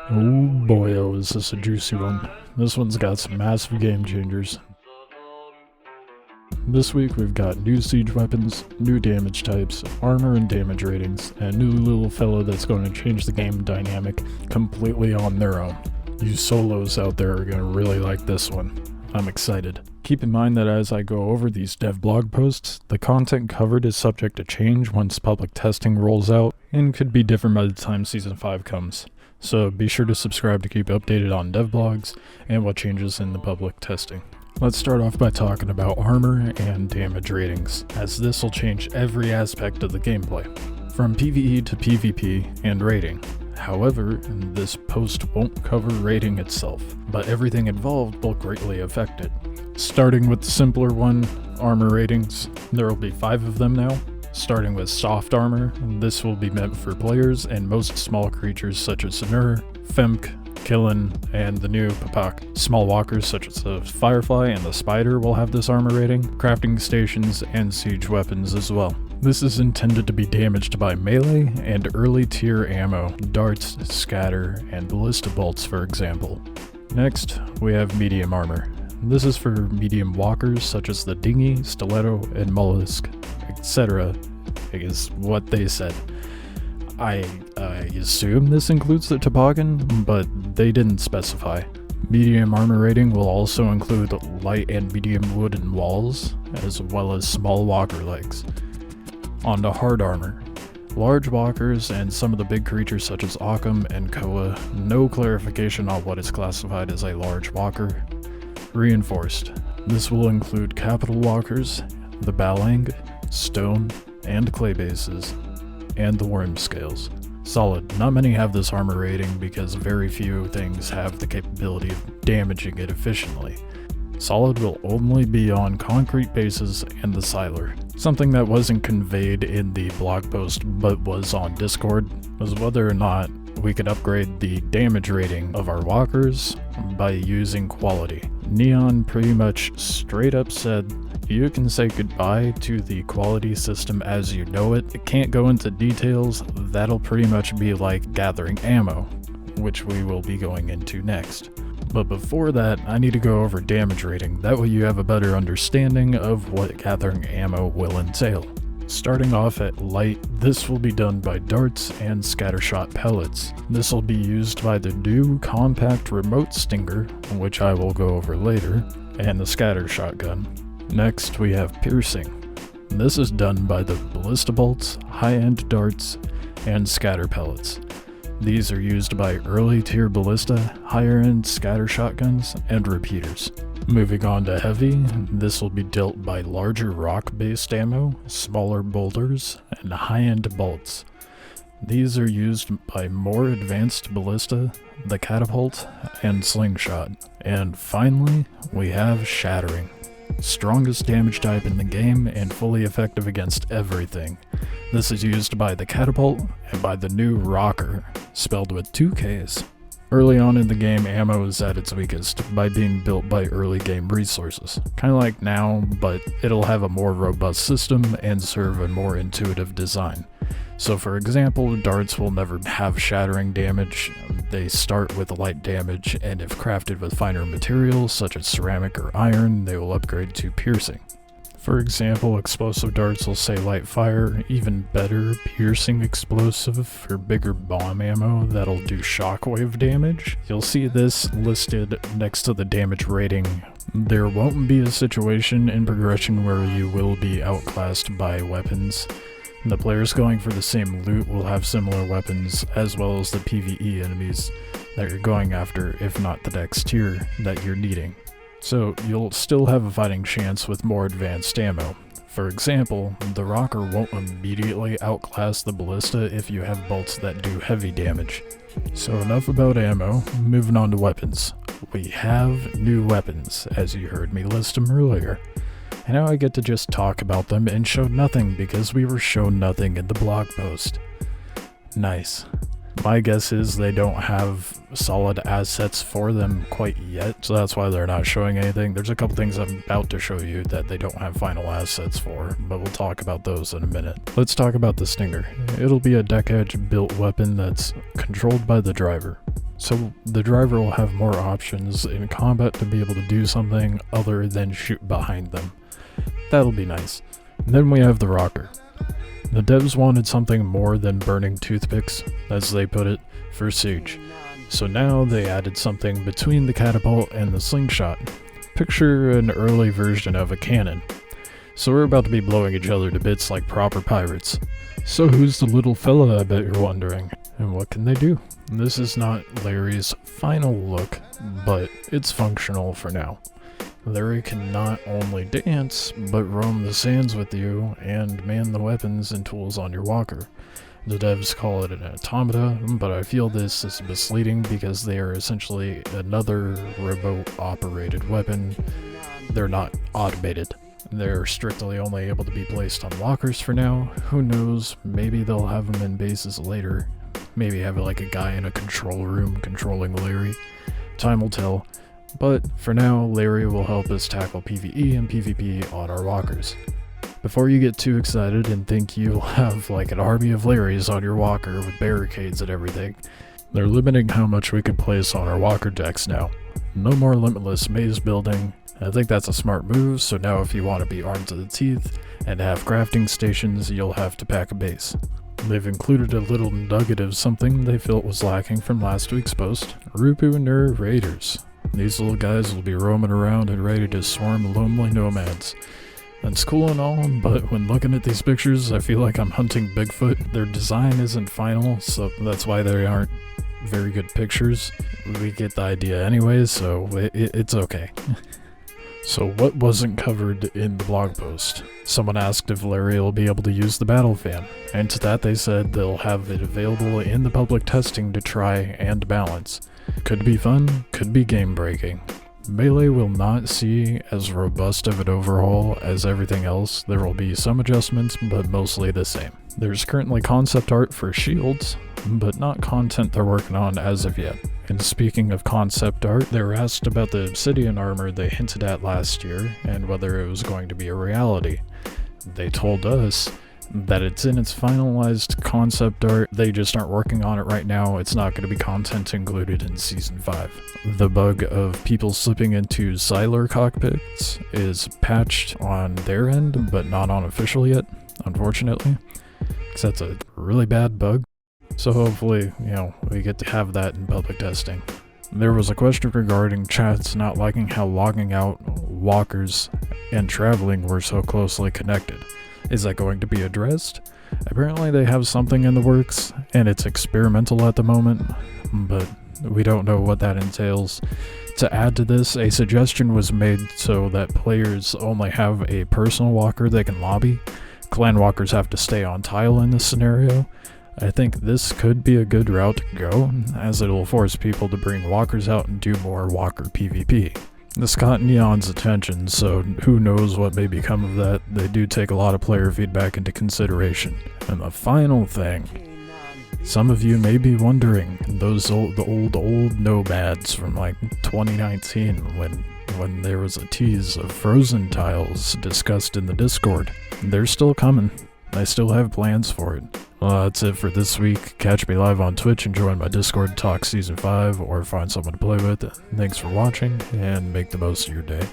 Oh boy, oh, is this a juicy one. This one's got some massive game changers. This week we've got new siege weapons, new damage types, armor and damage ratings, and a new little fella that's going to change the game dynamic completely on their own. You solos out there are going to really like this one. I'm excited. Keep in mind that as I go over these dev blog posts, the content covered is subject to change once public testing rolls out, and could be different by the time Season 5 comes. So be sure to subscribe to keep updated on dev blogs and what changes in the public testing. Let's start off by talking about armor and damage ratings, as this will change every aspect of the gameplay, from PvE to PvP and rating. However, this post won't cover rating itself, but everything involved will greatly affect it. Starting with the simpler one, armor ratings, there will be 5 of them now. Starting with soft armor, this will be meant for players and most small creatures such as Samur, Femk, Killen, and the new Papak. Small walkers such as the Firefly and the Spider will have this armor rating, crafting stations, and siege weapons as well. This is intended to be damaged by melee and early tier ammo, darts, scatter, and ballista bolts for example. Next, we have medium armor. This is for medium walkers such as the Dinghy, Stiletto, and Mollusk, etc. is what they said. I assume this includes the toboggan, but they didn't specify. Medium armor rating will also include light and medium wooden walls, as well as small walker legs. On to hard armor. Large walkers and some of the big creatures such as Occam and Koa, no clarification on what is classified as a large walker. Reinforced. This will include capital walkers, the Balang, stone, and clay bases, and the worm scales. Solid. Not many have this armor rating because very few things have the capability of damaging it efficiently. Solid will only be on concrete bases and the Siler. Something that wasn't conveyed in the blog post but was on Discord was whether or not we could upgrade the damage rating of our walkers by using quality. Neon pretty much straight up said you can say goodbye to the quality system as you know it. It can't go into details. That'll pretty much be like gathering ammo, which we will be going into next. But before that, I need to go over damage rating. That way you have a better understanding of what gathering ammo will entail. Starting off at light, this will be done by darts and scattershot pellets. This will be used by the new compact remote stinger, which I will go over later, and the scatter shotgun. Next we have piercing. This is done by the ballista bolts, high-end darts, and scatter pellets. These are used by early tier ballista, higher end scatter shotguns, and repeaters. Moving on to heavy, this will be dealt by larger rock-based ammo, smaller boulders, and high-end bolts. These are used by more advanced ballista, the catapult, and slingshot. And finally, we have shattering. Strongest damage type in the game and fully effective against everything. This is used by the catapult and by the new rocker, spelled with 2 Ks. Early on in the game, ammo is at its weakest by being built by early game resources. Kinda like now, but it'll have a more robust system and serve a more intuitive design. So for example, darts will never have shattering damage. They start with light damage, and if crafted with finer materials such as ceramic or iron, they will upgrade to piercing. For example, explosive darts will say light fire, even better, piercing explosive for bigger bomb ammo that'll do shockwave damage. You'll see this listed next to the damage rating. There won't be a situation in progression where you will be outclassed by weapons. The players going for the same loot will have similar weapons, as well as the PvE enemies that you're going after, if not the next tier that you're needing. So you'll still have a fighting chance with more advanced ammo. For example, the rocker won't immediately outclass the ballista if you have bolts that do heavy damage. So enough about ammo, moving on to weapons. We have new weapons, as you heard me list them earlier. And now I get to just talk about them and show nothing because we were shown nothing in the blog post. Nice. My guess is they don't have solid assets for them quite yet, so that's why they're not showing anything. There's a couple things I'm about to show you that they don't have final assets for, but we'll talk about those in a minute. Let's talk about the Stinger. It'll be a deck edge built weapon that's controlled by the driver. So the driver will have more options in combat to be able to do something other than shoot behind them. That'll be nice. And then we have the rocker. The devs wanted something more than burning toothpicks, as they put it, for Siege. So now they added something between the catapult and the slingshot. Picture an early version of a cannon. So we're about to be blowing each other to bits like proper pirates. So who's the little fella, I bet you're wondering? And what can they do? This is not Larry's final look, but it's functional for now. Larry can not only dance, but roam the sands with you and man the weapons and tools on your walker. The devs call it an automata, but I feel this is misleading because they are essentially another remote-operated weapon. They're not automated. They're strictly only able to be placed on walkers for now. Who knows, maybe they'll have them in bases later. Maybe have like a guy in a control room controlling Larry. Time will tell. But for now, Larry will help us tackle PvE and PvP on our walkers. Before you get too excited and think you'll have like an army of Larrys on your walker with barricades and everything, they're limiting how much we can place on our walker decks now. No more limitless maze building. I think that's a smart move, so now if you want to be armed to the teeth and have crafting stations, you'll have to pack a base. They've included a little nugget of something they felt was lacking from last week's post. Rupu Nur Raiders. These little guys will be roaming around and ready to swarm lonely nomads. That's cool and all, but when looking at these pictures, I feel like I'm hunting Bigfoot. Their design isn't final, so that's why they aren't very good pictures. We get the idea anyway, so it's okay. So what wasn't covered in the blog post? Someone asked if Larry will be able to use the battle fan, and to that they said they'll have it available in the public testing to try and balance. Could be fun, could be game breaking. Melee will not see as robust of an overhaul as everything else. There will be some adjustments, but mostly the same. There's currently concept art for shields, but not content they're working on as of yet. And speaking of concept art, they were asked about the obsidian armor they hinted at last year and whether it was going to be a reality. They told us that it's in its finalized concept art, they just aren't working on it right now. It's not going to be content included in Season 5. The bug of people slipping into Xyler cockpits is patched on their end, but not on official yet, unfortunately, because that's a really bad bug. So hopefully, we get to have that in public testing. There was a question regarding chats not liking how logging out, walkers, and traveling were so closely connected. Is that going to be addressed? Apparently they have something in the works, and it's experimental at the moment, but we don't know what that entails. To add to this, a suggestion was made so that players only have a personal walker they can lobby. Clan walkers have to stay on tile in this scenario. I think this could be a good route to go, as it will force people to bring walkers out and do more walker PvP. This caught Neon's attention, so who knows what may become of that. They do take a lot of player feedback into consideration. And the final thing, some of you may be wondering, the old nomads from like 2019 when there was a tease of frozen tiles discussed in the Discord. They're still coming. I still have plans for it. Well, that's it for this week. Catch me live on Twitch and join my Discord to talk Season 5 or find someone to play with. Thanks for watching and make the most of your day.